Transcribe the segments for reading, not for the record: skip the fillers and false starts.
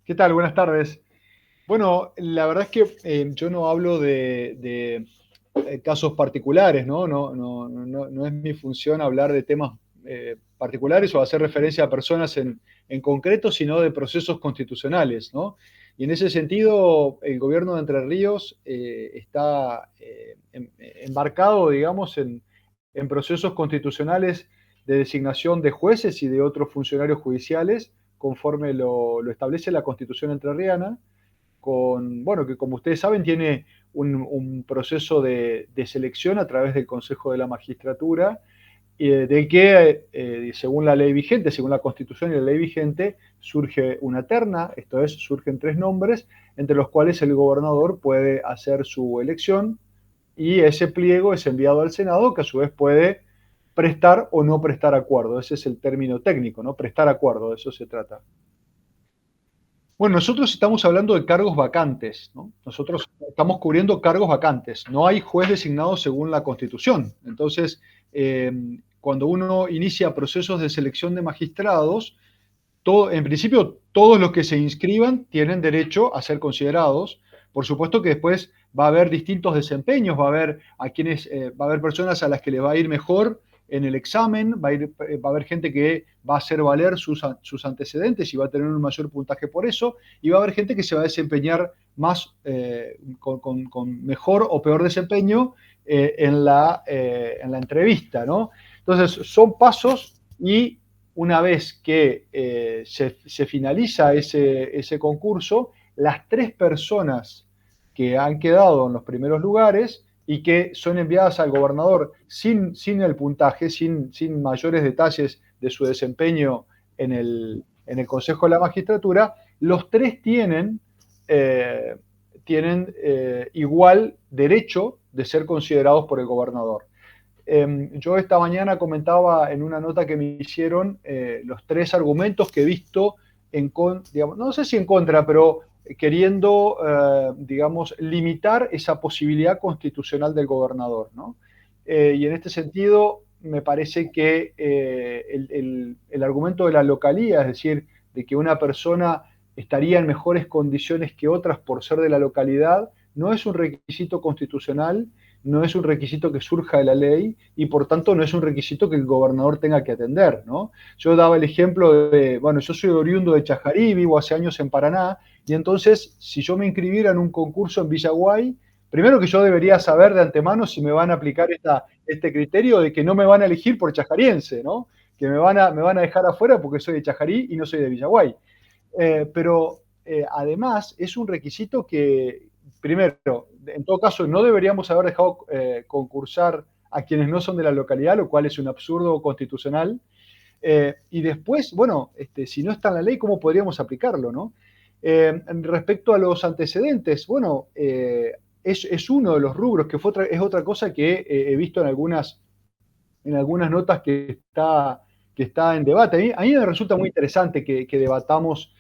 ¿Qué tal? Buenas tardes. Bueno, la verdad es que yo no hablo de casos particulares, ¿no? No es mi función hablar de temas particulares o hacer referencia a personas en concreto, sino de procesos constitucionales, ¿no? Y en ese sentido, el gobierno de Entre Ríos está embarcado, digamos, en procesos constitucionales de designación de jueces y de otros funcionarios judiciales, conforme lo establece la Constitución entrerriana, bueno, que como ustedes saben tiene un proceso de selección a través del Consejo de la Magistratura, de que, según la ley vigente, según la Constitución y la ley vigente, surge una terna, esto es, surgen tres nombres, entre los cuales el gobernador puede hacer su elección y ese pliego es enviado al Senado, que a su vez puede prestar o no prestar acuerdo. Ese es el término técnico, ¿no? Prestar acuerdo, de eso se trata. Bueno, nosotros estamos hablando de cargos vacantes, ¿no? Nosotros estamos cubriendo cargos vacantes. No hay juez designado según la Constitución. Entonces, cuando uno inicia procesos de selección de magistrados, en principio todos los que se inscriban tienen derecho a ser considerados. Por supuesto que después va a haber distintos desempeños, va a haber personas a las que le va a ir mejor en el examen, va a haber gente que va a hacer valer sus antecedentes y va a tener un mayor puntaje por eso, y va a haber gente que se va a desempeñar más, con mejor o peor desempeño en la entrevista, ¿no? Entonces, son pasos y una vez que se finaliza ese concurso, las tres personas que han quedado en los primeros lugares y que son enviadas al gobernador sin el puntaje, sin mayores detalles de su desempeño en el Consejo de la Magistratura, los tres tienen igual derecho de ser considerados por el gobernador. Yo esta mañana comentaba en una nota que me hicieron los tres argumentos que he visto, digamos, no sé si en contra, pero queriendo, digamos, limitar esa posibilidad constitucional del gobernador, ¿no? Y en este sentido, me parece que el argumento de la localía, es decir, de que una persona estaría en mejores condiciones que otras por ser de la localidad, no es un requisito constitucional, no es un requisito que surja de la ley y por tanto no es un requisito que el gobernador tenga que atender, ¿no? Yo daba el ejemplo de, bueno, yo soy oriundo de Chajarí, vivo hace años en Paraná, y entonces si yo me inscribiera en un concurso en Villaguay, primero que yo debería saber de antemano si me van a aplicar este criterio de que no me van a elegir por chajariense, ¿no? Que me van a dejar afuera porque soy de Chajarí y no soy de Villaguay. Pero además es un requisito que, primero, en todo caso, no deberíamos haber dejado concursar a quienes no son de la localidad, lo cual es un absurdo constitucional. Y después, bueno, si no está en la ley, ¿cómo podríamos aplicarlo, no? Respecto a los antecedentes, bueno, es uno de los rubros, es otra cosa que he visto en algunas notas que está en debate. A mí me resulta muy interesante que debatamos,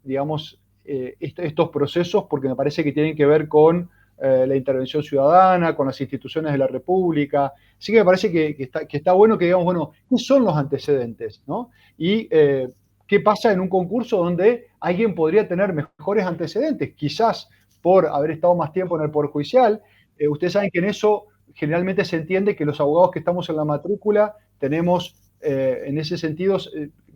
digamos, estos procesos, porque me parece que tienen que ver con la intervención ciudadana, con las instituciones de la República. Así que me parece que está bueno que digamos, bueno, ¿qué son los antecedentes? ¿No? Y qué pasa en un concurso donde alguien podría tener mejores antecedentes, quizás por haber estado más tiempo en el Poder Judicial. Ustedes saben que en eso generalmente se entiende que los abogados que estamos en la matrícula tenemos, en ese sentido,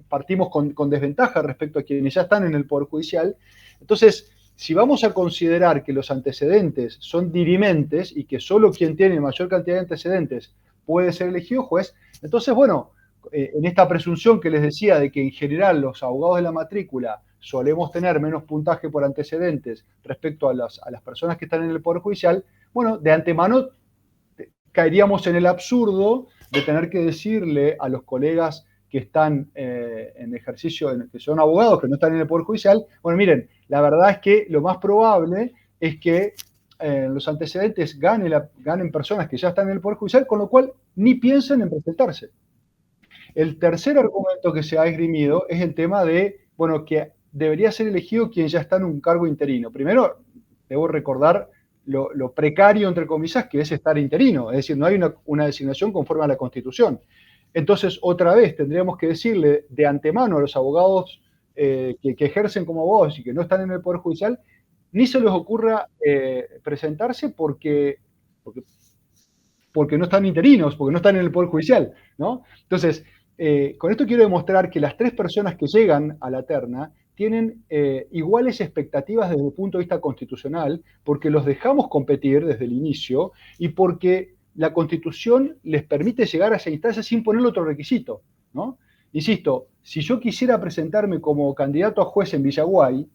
partimos con desventaja respecto a quienes ya están en el Poder Judicial. Entonces, si vamos a considerar que los antecedentes son dirimentes y que solo quien tiene mayor cantidad de antecedentes puede ser elegido juez, entonces, bueno, en esta presunción que les decía de que en general los abogados de la matrícula solemos tener menos puntaje por antecedentes respecto a las personas que están en el Poder Judicial, bueno, de antemano caeríamos en el absurdo de tener que decirle a los colegas que están en ejercicio, que son abogados, que no están en el Poder Judicial, bueno, miren, la verdad es que lo más probable es que los antecedentes ganen personas que ya están en el Poder Judicial, con lo cual ni piensen en presentarse. El tercer argumento que se ha esgrimido es el tema de, bueno, que debería ser elegido quien ya está en un cargo interino. Primero, debo recordar lo precario, entre comillas, que es estar interino, es decir, no hay una designación conforme a la Constitución. Entonces, otra vez, tendríamos que decirle de antemano a los abogados que ejercen como vos y que no están en el Poder Judicial, ni se les ocurra presentarse porque, porque no están interinos, porque no están en el Poder Judicial, ¿no? Entonces, con esto quiero demostrar que las tres personas que llegan a la terna tienen iguales expectativas desde el punto de vista constitucional, porque los dejamos competir desde el inicio y porque la Constitución les permite llegar a esa instancia sin ponerle otro requisito, ¿no? Insisto, si yo quisiera presentarme como candidato a juez en Villaguay,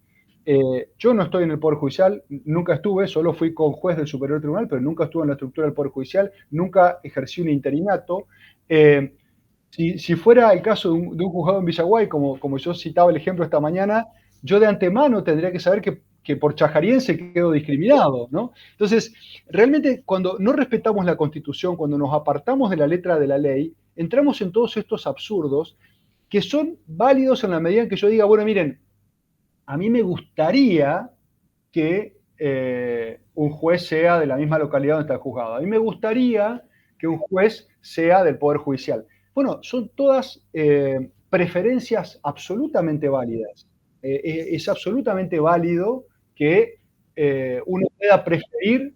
yo no estoy en el Poder Judicial, nunca estuve, solo fui con juez del Superior Tribunal, pero nunca estuve en la estructura del Poder Judicial, nunca ejercí un interinato. Si fuera el caso de un juzgado en Villaguay, como yo citaba el ejemplo esta mañana, yo de antemano tendría que saber que por chajariense quedo discriminado, ¿no? Entonces, realmente cuando no respetamos la Constitución, cuando nos apartamos de la letra de la ley, entramos en todos estos absurdos que son válidos en la medida en que yo diga, bueno, miren, a mí me gustaría que un juez sea de la misma localidad donde está el juzgado. A mí me gustaría que un juez sea del Poder Judicial. Bueno, son todas preferencias absolutamente válidas. Es absolutamente válido que uno pueda preferir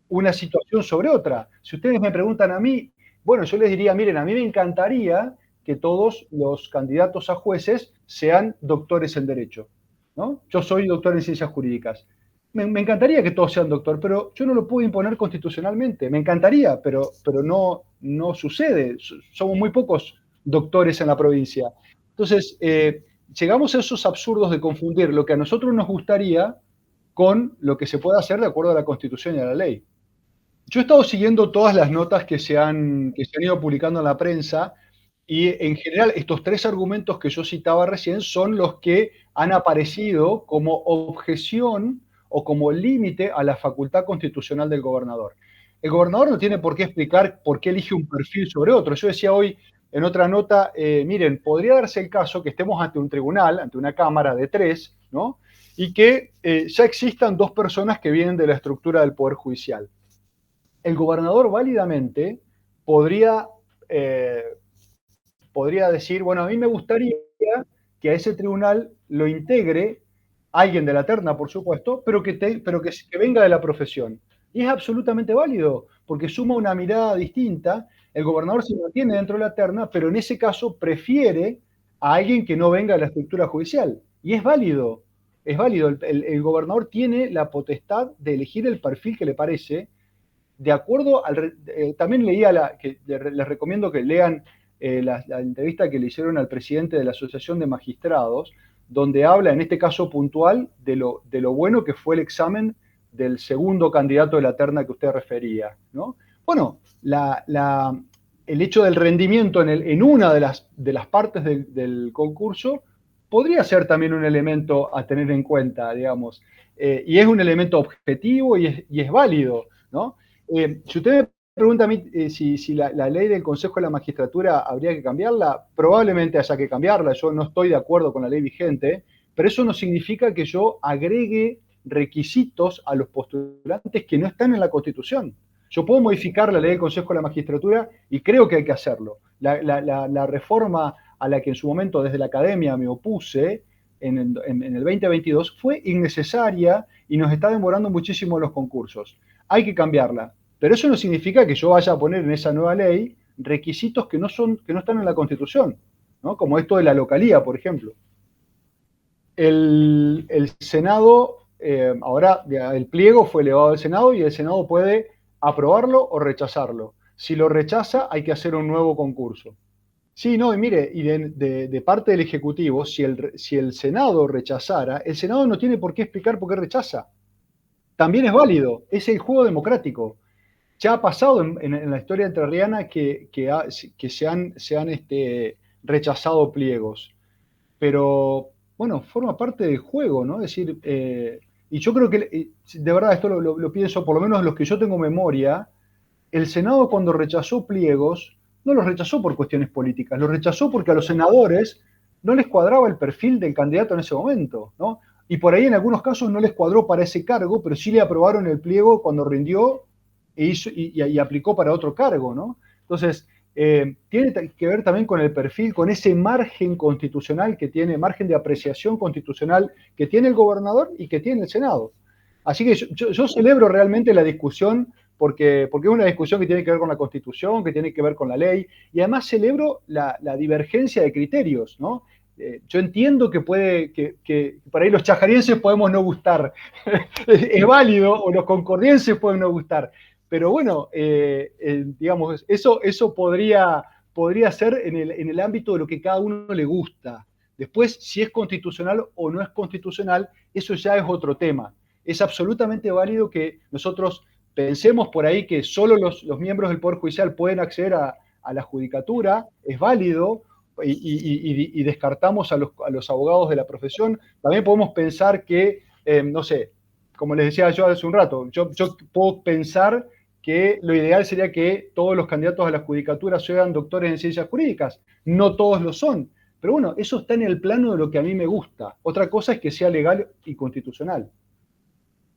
una situación sobre otra. Si ustedes me preguntan a mí, bueno, yo les diría, miren, a mí me encantaría que todos los candidatos a jueces sean doctores en Derecho, ¿no? Yo soy doctor en Ciencias Jurídicas. Me encantaría que todos sean doctor, pero yo no lo puedo imponer constitucionalmente. Me encantaría, pero no sucede. Somos muy pocos doctores en la provincia. Entonces, llegamos a esos absurdos de confundir lo que a nosotros nos gustaría con lo que se puede hacer de acuerdo a la Constitución y a la ley. Yo he estado siguiendo todas las notas que se han ido publicando en la prensa y en general estos tres argumentos que yo citaba recién son los que han aparecido como objeción o como límite a la facultad constitucional del gobernador. El gobernador no tiene por qué explicar por qué elige un perfil sobre otro. Yo decía hoy en otra nota, miren, podría darse el caso que estemos ante un tribunal, ante una cámara de tres, ¿no? Y que ya existan dos personas que vienen de la estructura del Poder Judicial. El gobernador válidamente podría, podría decir, bueno, a mí me gustaría que a ese tribunal lo integre alguien de la terna, por supuesto, pero que venga de la profesión. Y es absolutamente válido, porque suma una mirada distinta. El gobernador se mantiene dentro de la terna, pero en ese caso prefiere a alguien que no venga de la estructura judicial. Y es válido, es válido. El gobernador tiene la potestad de elegir el perfil que le parece, de acuerdo al... también leía, les recomiendo que lean la entrevista que le hicieron al presidente de la Asociación de Magistrados, donde habla, en este caso puntual, de lo bueno que fue el examen del segundo candidato de la terna que usted refería, ¿no? Bueno, el hecho del rendimiento en una de las partes del concurso podría ser también un elemento a tener en cuenta, digamos, y es un elemento objetivo y es válido, ¿no? Si usted me pregunta a mí si la ley del Consejo de la Magistratura habría que cambiarla, probablemente haya que cambiarla. Yo no estoy de acuerdo con la ley vigente, pero eso no significa que yo agregue requisitos a los postulantes que no están en la Constitución. Yo puedo modificar la ley del Consejo de la Magistratura y creo que hay que hacerlo. La reforma a la que en su momento desde la academia me opuse en el 2022 fue innecesaria y nos está demorando muchísimo los concursos. Hay que cambiarla. Pero eso no significa que yo vaya a poner en esa nueva ley requisitos que no están en la Constitución, ¿no? Como esto de la localía, por ejemplo. El Senado, ahora el pliego fue elevado al Senado y el Senado puede aprobarlo o rechazarlo. Si lo rechaza, hay que hacer un nuevo concurso. Sí, no, y mire, y de parte del Ejecutivo, si el Senado rechazara, el Senado no tiene por qué explicar por qué rechaza. También es válido, es el juego democrático. Ya ha pasado en la historia entrerriana que se han rechazado pliegos, pero bueno, forma parte del juego, ¿no? Es decir, y yo creo que, de verdad, esto lo pienso, por lo menos los que yo tengo memoria, el Senado cuando rechazó pliegos, no los rechazó por cuestiones políticas, los rechazó porque a los senadores no les cuadraba el perfil del candidato en ese momento, ¿no? Y por ahí en algunos casos no les cuadró para ese cargo, pero sí le aprobaron el pliego cuando rindió y aplicó para otro cargo, ¿no? Entonces, tiene que ver también con el perfil, con ese margen constitucional que tiene, margen de apreciación constitucional que tiene el gobernador y que tiene el Senado. Así que yo celebro realmente la discusión porque es una discusión que tiene que ver con la Constitución, que tiene que ver con la ley, y además celebro la divergencia de criterios, ¿no? Yo entiendo que por ahí los chajarienses podemos no gustar, es válido, o los concordienses pueden no gustar, pero bueno, digamos, eso podría ser en el ámbito de lo que cada uno le gusta. Después, si es constitucional o no es constitucional, eso ya es otro tema. Es absolutamente válido que nosotros pensemos por ahí que solo los miembros del Poder Judicial pueden acceder a la judicatura, es válido, y descartamos a los abogados de la profesión. También podemos pensar que, no sé, como les decía yo hace un rato, yo puedo pensar que lo ideal sería que todos los candidatos a la judicatura sean doctores en ciencias jurídicas. No todos lo son. Pero bueno, eso está en el plano de lo que a mí me gusta. Otra cosa es que sea legal y constitucional.